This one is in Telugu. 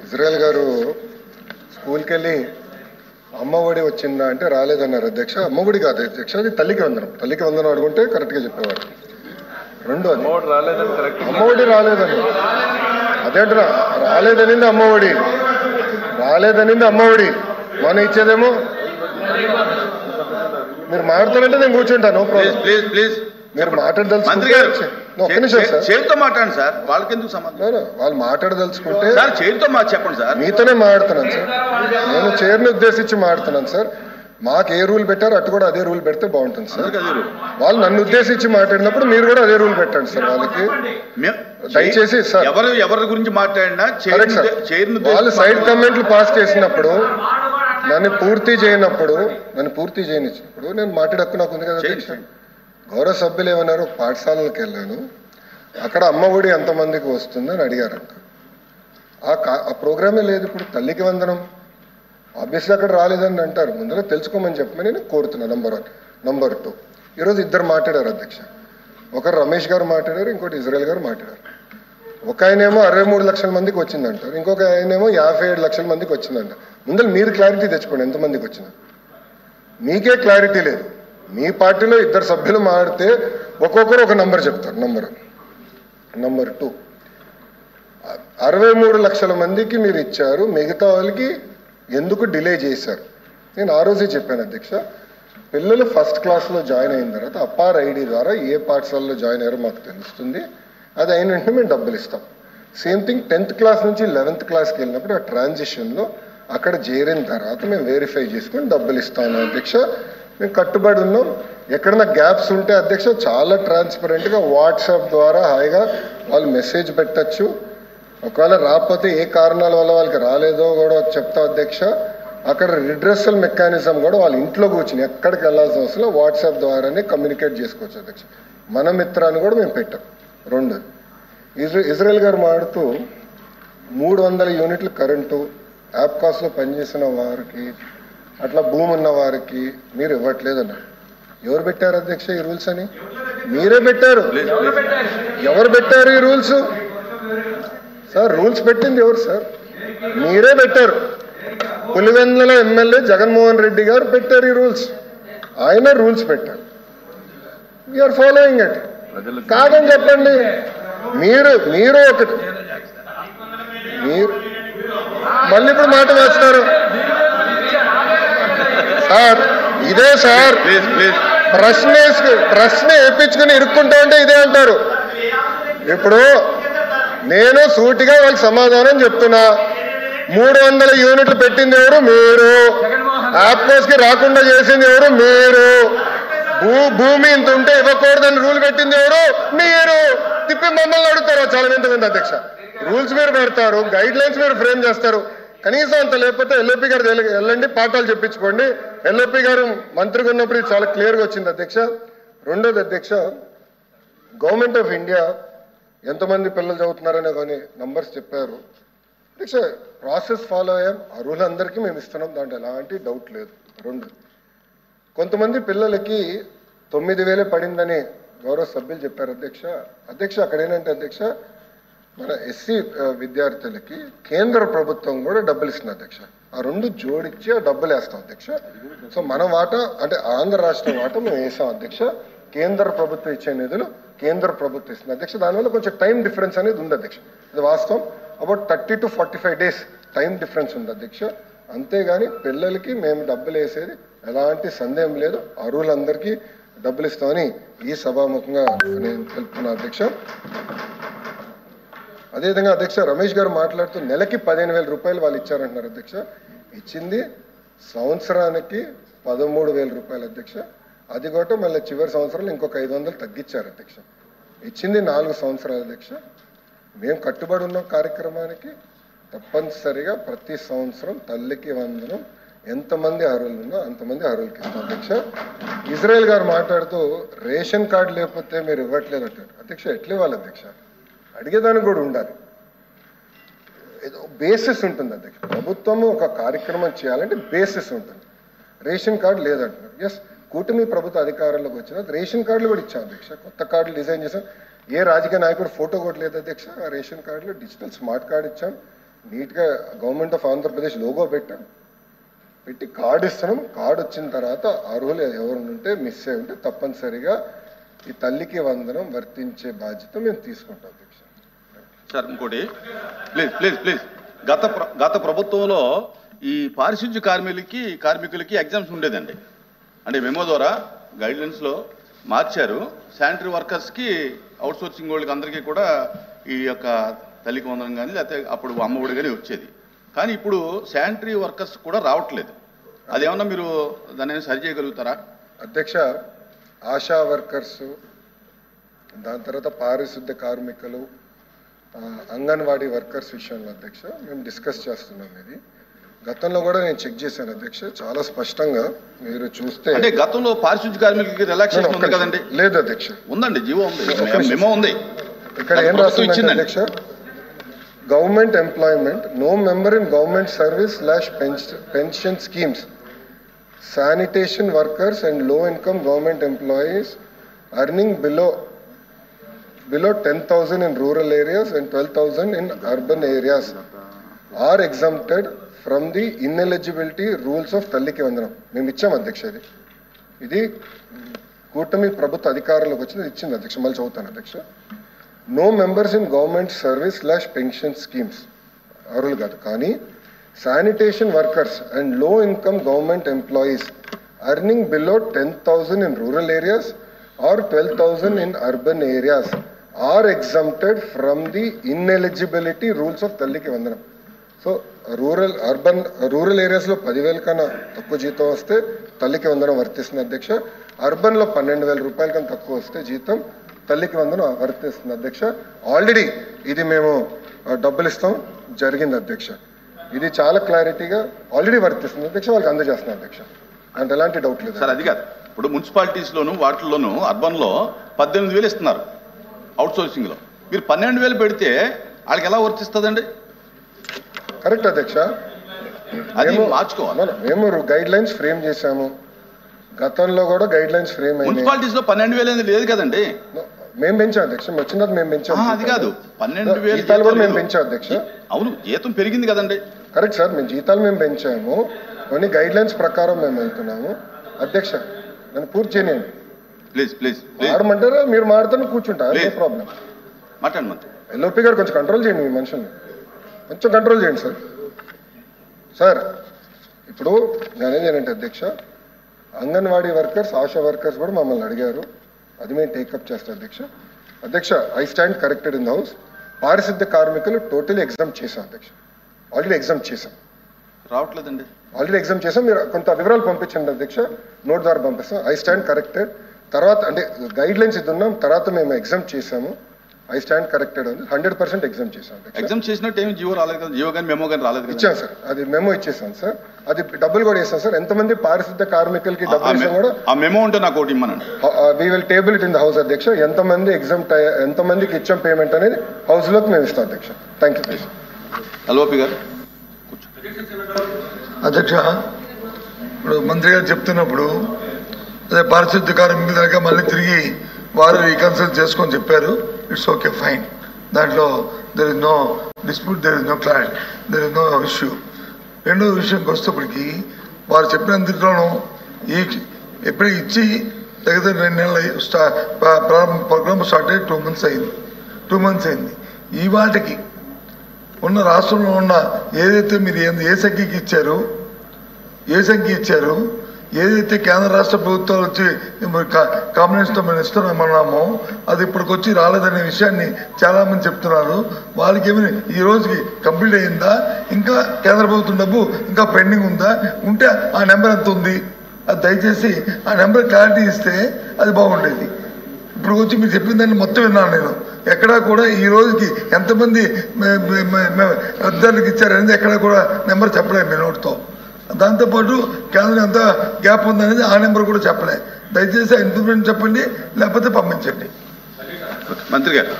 ఇజ్రాయెల్ గారు స్కూల్కి వెళ్ళి అమ్మ ఒడి వచ్చిందా అంటే రాలేదన్నారు అధ్యక్ష. అమ్మ ఒడి కాదు అధ్యక్ష, అది తల్లికి వందనం అడుగుంటే కరెక్ట్గా చెప్పేవారు. రెండు అది అమ్మ ఒడి రాలేదని, అదేంటారా రాలేదనింది అమ్మ ఒడి మనం ఇచ్చేదేమో. మీరు మాట్లాడాలంటే నేను కూర్చుంటాను. ప్లీజ్ మీరు మాట్లాడదలుచుకుంటే ఒక్క నిమిషం సార్, చేతితో మాట్లాడండి సార్. వాళ్ళకి ఎందుకు సంబంధం? వాళ్ళు మాట్లాడదలుచుకుంటే సార్ చేతితో చెప్పండి సార్. మీతోనే మాట్లాడుతున్నాను సార్, నేను చైర్ని ఉద్దేశించి మాట్లాడుతున్నాను సార్. మాకు ఏ రూల్ పెట్టారో అటు కూడా అదే రూల్ పెడితే బాగుంటుంది సార్. వాళ్ళు నన్ను ఉద్దేశించి మాట్లాడినప్పుడు మీరు కూడా అదే రూల్ పెట్టండి సార్ వాళ్ళకి. దయచేసి సార్ ఎవరి గురించి మాట్లాడినా వాళ్ళు సైడ్ కమెంట్లు పాస్ చేసినప్పుడు నన్ను పూర్తి చేయనిచ్చినప్పుడు నేను మాట్లాడక్కు నాకు ఉంది కదా అధ్యక్ష. గౌరవ సభ్యులు ఏమన్నారు, పాఠశాలలకు వెళ్ళాను, అక్కడ అమ్మ ఒడి ఎంతమందికి వస్తుందని అడిగారంట. ఆ ప్రోగ్రామే లేదు ఇప్పుడు. తల్లికి వందనం ఆబ్వియస్లీ అక్కడ రాలేదని అంటారు. ముందర తెలుసుకోమని చెప్పమని నేను కోరుతున్నా. నంబర్ 1. నంబర్ 2, ఈరోజు ఇద్దరు మాట్లాడారు అధ్యక్ష. ఒకరు రమేష్ గారు మాట్లాడారు, ఇంకోటి ఇజ్రాయెల్ గారు మాట్లాడారు. ఒక ఆయనేమో 63 లక్షల మందికి వచ్చిందంటారు, ఇంకొక ఆయనేమో 57 లక్షల మందికి వచ్చిందంట. ముందర మీరు క్లారిటీ తెచ్చుకోండి ఎంతమందికి వచ్చింది. మీకే క్లారిటీ లేదు. మీ పార్టీలో ఇద్దరు సభ్యులు మాడితే ఒక్కొక్కరు ఒక నంబర్ చెప్తారు. నంబర్ 2, 63 లక్షల మందికి మీరు ఇచ్చారు, మిగతా వాళ్ళకి ఎందుకు డిలే చేశారు? నేను ఆ రోజే చెప్పాను అధ్యక్ష. పిల్లలు ఫస్ట్ క్లాస్లో జాయిన్ అయిన తర్వాత అపార్ ఐడి ద్వారా ఏ పాఠశాలలో జాయిన్ అయ్యారో మాకు తెలుస్తుంది. అది అయిన వెంటనే మేము డబ్బులు ఇస్తాం. సేమ్ థింగ్ 10th క్లాస్ నుంచి 11th క్లాస్కి వెళ్ళినప్పుడు ఆ ట్రాన్సిషన్లో అక్కడ చేరిన తర్వాత మేము వెరిఫై చేసుకొని డబ్బులు ఇస్తాను అధ్యక్ష. మేము కట్టుబడి ఉన్నాం. ఎక్కడన్నా గ్యాప్స్ ఉంటే అధ్యక్ష చాలా ట్రాన్స్పరెంట్గా వాట్సాప్ ద్వారా హాయిగా వాళ్ళు మెసేజ్ పెట్టచ్చు. ఒకవేళ రాకపోతే ఏ కారణాల వల్ల వాళ్ళకి రాలేదో కూడా చెప్తా అధ్యక్ష. అక్కడ రిడ్రెసల్ మెకానిజం కూడా వాళ్ళ ఇంట్లో కూర్చుని ఎక్కడికి వెళ్ళాల్సిన అవసరం వాట్సాప్ ద్వారానే కమ్యూనికేట్ చేసుకోవచ్చు అధ్యక్ష. మన మిత్రాన్ని కూడా మేము పెట్టాం. 2, ఇజ్రాయెల్ గారు మాడుతూ 300 యూనిట్లు కరెంటు యాప్ కాస్ట్లో పనిచేసిన వారికి, అట్లా భూమి ఉన్న వారికి మీరు ఇవ్వట్లేదన్నారు. ఎవరు పెట్టారు అధ్యక్ష ఈ రూల్స్ అని? మీరే పెట్టారు. ఎవరు పెట్టారు ఈ రూల్స్ సార్? రూల్స్ పెట్టింది ఎవరు సార్? మీరే పెట్టారు. పులివెందుల ఎమ్మెల్యే జగన్మోహన్ రెడ్డి గారు పెట్టారు ఈ రూల్స్. ఆయన రూల్స్ పెట్టారు. We are following it. కాదని చెప్పండి. మీరు ఒకటి మీరు మళ్ళీ ఇప్పుడు మాట వేస్తారు సార్. ఇదే సార్ ప్రశ్న వేయించుకుని ఇరుక్కుంటా ఉంటే ఇదే అంటారు. ఇప్పుడు నేను సూటిగా వాళ్ళకి సమాధానం చెప్తున్నా. 300 యూనిట్లు పెట్టింది ఎవరు? మీరు. యాప్కోస్కి రాకుండా చేసింది ఎవరు? మీరు. భూమి ఇంత ఉంటే ఇవ్వకూడదని రూల్ పెట్టింది ఎవరు? మీరు. తిప్పి మమ్మల్ని అడుగుతారు చాలా వింత అధ్యక్ష. రూల్స్ మీరు పెడతారు, గైడ్ లైన్స్ మీరు ఫ్రేమ్ చేస్తారు. కనీసం అంత లేకపోతే ఎల్ఓపి గారు వెళ్ళండి, పాఠాలు చెప్పించుకోండి. ఎల్ఓపి గారు మంత్రిగా ఉన్నప్పుడు ఇది చాలా క్లియర్గా వచ్చింది అధ్యక్ష. 2వది అధ్యక్ష, గవర్నమెంట్ ఆఫ్ ఇండియా ఎంతమంది పిల్లలు చదువుతున్నారనే కానీ నంబర్స్ చెప్పారు అధ్యక్ష. ప్రాసెస్ ఫాలో అయ్యాం. అర్హులందరికీ మేము ఇస్తున్నాం, దాంట్లో ఎలాంటి డౌట్ లేదు. 2, కొంతమంది పిల్లలకి 9,000 పడిందని గౌరవ సభ్యులు చెప్పారు అధ్యక్ష. అక్కడ ఏంటంటే అధ్యక్ష, మన ఎస్సీ విద్యార్థులకి కేంద్ర ప్రభుత్వం కూడా డబ్బులు ఇస్తుంది అధ్యక్ష. ఆ 2 జోడించి ఆ డబ్బులు వేస్తాం అధ్యక్ష. సో మన వాటా అంటే ఆంధ్ర రాష్ట్రం వాటా మేము వేసాం అధ్యక్ష. కేంద్ర ప్రభుత్వం ఇచ్చే నిధులు కేంద్ర ప్రభుత్వం ఇస్తుంది అధ్యక్ష. దానివల్ల కొంచెం టైం డిఫరెన్స్ అనేది ఉంది అధ్యక్ష. ఇది వాస్తవం. About 30 to 45 days time difference ఉంది అధ్యక్ష. అంతేగాని పిల్లలకి మేము డబ్బులు వేసేది ఎలాంటి సందేహం లేదు. అర్హులందరికీ డబ్బులు ఇస్తామని ఈ సభాముఖంగా నేను తెలుపుతున్నా అధ్యక్ష. అదేవిధంగా అధ్యక్ష, రమేష్ గారు మాట్లాడుతూ నెలకి 15,000 రూపాయలు వాళ్ళు ఇచ్చారంటున్నారు అధ్యక్ష. ఇచ్చింది సంవత్సరానికి 13,000 రూపాయలు అధ్యక్ష. అది కూడా మళ్ళీ చివరి సంవత్సరంలో ఇంకొక 500 తగ్గించారు అధ్యక్ష. ఇచ్చింది 4 సంవత్సరాలు అధ్యక్ష. మేము కట్టుబడి ఉన్న కార్యక్రమానికి తప్పనిసరిగా ప్రతి సంవత్సరం తల్లికి వందనం ఎంతమంది అర్హులు ఉన్నా అంతమంది అర్హులకి ఇస్తాం అధ్యక్ష. ఇజ్రాయెల్ గారు మాట్లాడుతూ రేషన్ కార్డు లేకపోతే మీరు ఇవ్వట్లేదు అంటారు అధ్యక్ష. ఎట్లా ఇవ్వాలి అధ్యక్ష? అడిగేదానికి కూడా ఉండాలి. ఏదో బేసిస్ ఉంటుంది అధ్యక్ష. ప్రభుత్వము ఒక కార్యక్రమం చేయాలంటే బేసిస్ ఉంటుంది. రేషన్ కార్డు లేదంటున్నారు. ఎస్, కూటమి ప్రభుత్వ అధికారంలోకి వచ్చిన రేషన్ కార్డులు కూడా ఇచ్చాం అధ్యక్ష. కొత్త కార్డులు డిజైన్ చేసాం. ఏ రాజకీయ నాయకుడు ఫోటో కూడా లేదు అధ్యక్ష. ఆ రేషన్ కార్డులో డిజిటల్ స్మార్ట్ కార్డు ఇచ్చాం. నీట్గా గవర్నమెంట్ ఆఫ్ ఆంధ్రప్రదేశ్ లోగో పెట్టి కార్డు ఇస్తున్నాం. కార్డు వచ్చిన తర్వాత అర్హులు ఎవరు ఉంటే మిస్ అయి ఉంటే తప్పనిసరిగా ఈ తల్లికి వందనం వర్తించే బాధ్యత మేము తీసుకుంటాం అధ్యక్ష. సార్ ఇంకోటి ప్లీజ్ గత ప్రభుత్వంలో ఈ పారిశుద్ధ్య కార్మికులకి ఎగ్జామ్స్ ఉండేదండి. అంటే మెమో ద్వారా గైడ్లైన్స్లో మార్చారు. శానిటరీ వర్కర్స్కి అవుట్సోర్సింగ్ వాళ్ళకి అందరికీ కూడా ఈ యొక్క తల్లికి వందనం కానీ లేకపోతే అప్పుడు అమ్మఒడి కానీ వచ్చేది. కానీ ఇప్పుడు శానిటరీ వర్కర్స్ కూడా రావట్లేదు. అదేమన్నా మీరు దాన్ని సరి చేయగలుగుతారా? అధ్యక్ష, ఆశా వర్కర్స్, దాని తర్వాత పారిశుద్ధ్య కార్మికులు, అంగన్వాడీ వర్కర్స్ విషయంలో అధ్యక్ష మేము డిస్కస్ చేస్తున్నాం. ఇది గతంలో కూడా నేను చెక్ చేశాను అధ్యక్ష, చాలా స్పష్టంగా మీరు చూస్తే. అంటే గతంలో పారిశుద్ధ్య కార్మికులకి రిలాక్సేషన్ ఉంది కదండి? లేదు అధ్యక్ష. ఉందండి, జీవో ఉంది, మెమో ఉంది. ఇక్కడ ఏం రాస్తుంది అధ్యక్ష? Government employment, no member in government service / pension schemes, sanitation workers and low income government employees earning below 10,000 in rural areas and 12,000 in urban areas are exempted from the ineligibility rules of తల్లికి వందనం. మేము ఇచ్చాం అధ్యక్ష. ఇది కూటమి ప్రభుత్వ అధికారంలోకి వచ్చింది, ఇచ్చింది అధ్యక్ష. మళ్ళీ చదువుతాను అధ్యక్ష. No members in government service / pension schemes అర్హులు కాదు, కానీ sanitation workers and low income government employees earning below 10,000 in rural areas or 12,000 in urban areas are exempted from the ineligibility rules of తల్లికి వందనం. సో రూరల్ ఏరియాస్లో 10,000 కన్నా తక్కువ జీతం వస్తే తల్లికి వందనం వర్తిస్తుంది అధ్యక్ష. అర్బన్లో 12,000 రూపాయల కన్నా తక్కువ వస్తే జీతం తల్లికి వందనం వర్తిస్తుంది అధ్యక్ష. ఆల్రెడీ ఇది మేము డబ్బులు ఇస్తాం జరిగింది అధ్యక్ష. ఇది చాలా క్లారిటీగా ఆల్రెడీ వర్తిస్తుంది అధ్యక్ష, వాళ్ళకి అందజేస్తున్నాం అధ్యక్ష. అంటే ఎలాంటి డౌట్ లేదు సార్. అది కాదు, ఇప్పుడు మున్సిపాలిటీస్లోను వాటిల్లోనూ అర్బన్లో 18,000 ఇస్తున్నారు అవుట్సోర్సింగ్లో. మీరు 12,000 పెడితే వాళ్ళకి ఎలా వర్తిస్తుందండి? కరెక్ట్ అధ్యక్ష. అది మార్చుకోవాలి. మేము గైడ్ లైన్స్ ఫ్రేమ్ చేశాము, గతంలో కూడా గైడ్ లైన్స్ ఫ్రేమ్ అయ్యాయి. మున్సిపాలిటీస్లో 12,000 లేదు కదండి. మేము పెంచాం అధ్యక్ష, వచ్చినది మేము పెంచాం. అది కాదు, 12,000 జీతాలు కూడా మేము పెంచాం అధ్యక్ష. అవును, జీతం పెరిగింది కదండి. కరెక్ట్ సార్, మేము జీతాలు మేము పెంచాము, కొన్ని గైడ్ లైన్స్ ప్రకారం మేము వెళ్తున్నాము అధ్యక్ష. నన్ను పూర్తి చేయనియండి ప్లీజ్. మాడమంటారా? మీరు మాడుతాను కూర్చుంటా, నో ప్రాబ్లం. మాట్లాడండి మంత్రి. ఎల్ఓపి గారు కొంచెం కంట్రోల్ చేయండి, మీ మనుషుల్ని కొంచెం కంట్రోల్ చేయండి సార్. సార్ ఇప్పుడు నేనేంటంటే అధ్యక్ష, అంగన్వాడీ వర్కర్స్, ఆశా వర్కర్స్ కూడా మమ్మల్ని అడిగారు, అది మేము టేకప్ చేస్తాం అధ్యక్ష. అధ్యక్ష, I stand corrected in the house. పారిశుద్ధ్య కార్మికులు టోటలీ ఎగ్జామ్ చేశాం అధ్యక్ష, ఆల్రెడీ ఎగ్జామ్ చేశాం. రావట్లేదండి, ఆల్రెడీ ఎగ్జామ్ చేసాం. మీరు కొంత వివరాలు పంపించండి అధ్యక్ష, నోట్ ద్వారా పంపిస్తాం. I stand corrected. తర్వాత అంటే గైడ్ లైన్స్ ఇది ఉన్నాం, తర్వాత మేము ఎగ్జామ్ చేసాము. ఐ స్టాండ్ కరెక్టెడ్ ఉంది, 100% ఎగ్జామ్ చేసాం. ఎగ్జామ్ చేసినట్టు ఏమి జీవో రాలేదు కదా? జీవో కానీ మెమో కానీ రాలేదు. ఇచ్చాం సార్, అది మెమో ఇచ్చేసాం సార్. అది డబ్బులు కూడా వేసాం సార్. ఎంతమంది పారిశుద్ధ్య కార్మికులకి డబ్బులు ఇస్తాం కూడా ఆ మెమో ఉంటే నాకు ఒకటి ఇమ్మనండి. We will table it in the house అధ్యక్ష. ఎంతమంది ఎగ్జామ్ ఎంతమందికి ఇచ్చాం పేమెంట్ అనేది హౌస్లోకి మేము ఇస్తాం అధ్యక్ష. Thank you please. ఎల్ఓపి గారు. అధ్యక్ష, ఇప్పుడు మంత్రి గారు చెప్తున్నప్పుడు అదే పారిశుద్ధ్య కార్మికుల దగ్గర మళ్ళీ తిరిగి వారు రీకన్సల్ట్ చేసుకొని చెప్పారు. It's okay, fine. దాంట్లో there is no dispute, there is no clash, there is no issue. రెండో విషయంకి వస్తేప్పటికి వారు చెప్పినంతలోనూ ఎప్పుడు ఇచ్చి దగ్గర 2 నెలలు ప్రోగ్రామ్ స్టార్ట్ అయ్యి 2 months అయింది. ఈ వాటికి ఉన్న రాష్ట్రంలో ఉన్న ఏదైతే మీరు ఏ సంఖ్యకి ఇచ్చారు, ఏదైతే కేంద్ర రాష్ట్ర ప్రభుత్వాలు వచ్చి కాంబినేషన్తో మేము ఇస్తున్నామన్నామో అది ఇప్పటికొచ్చి రాలేదనే విషయాన్ని చాలామంది చెప్తున్నారు. వాళ్ళకి ఏమైనా ఈ రోజుకి కంప్లీట్ అయిందా, ఇంకా కేంద్ర ప్రభుత్వం డబ్బు ఇంకా పెండింగ్ ఉందా, ఉంటే ఆ నెంబర్ ఎంత ఉంది అది దయచేసి ఆ నెంబర్ క్లారిటీ ఇస్తే అది బాగుండేది. ఇప్పుడు వచ్చి మీరు చెప్పిన దాన్ని మొత్తం విన్నాను నేను. ఎక్కడా కూడా ఈ రోజుకి ఎంతమంది అర్ధాలకు ఇచ్చారనేది ఎక్కడా కూడా నెంబర్ చెప్పలేదు మీ నోటితో. దాంతోపాటు కేంద్రం ఎంత గ్యాప్ ఉందనేది ఆ నెంబర్ కూడా చెప్పలే. దయచేసి ఆ ఇన్ఫర్మేషన్ చెప్పండి, లేకపోతే పంపించండి. మంత్రి గారు.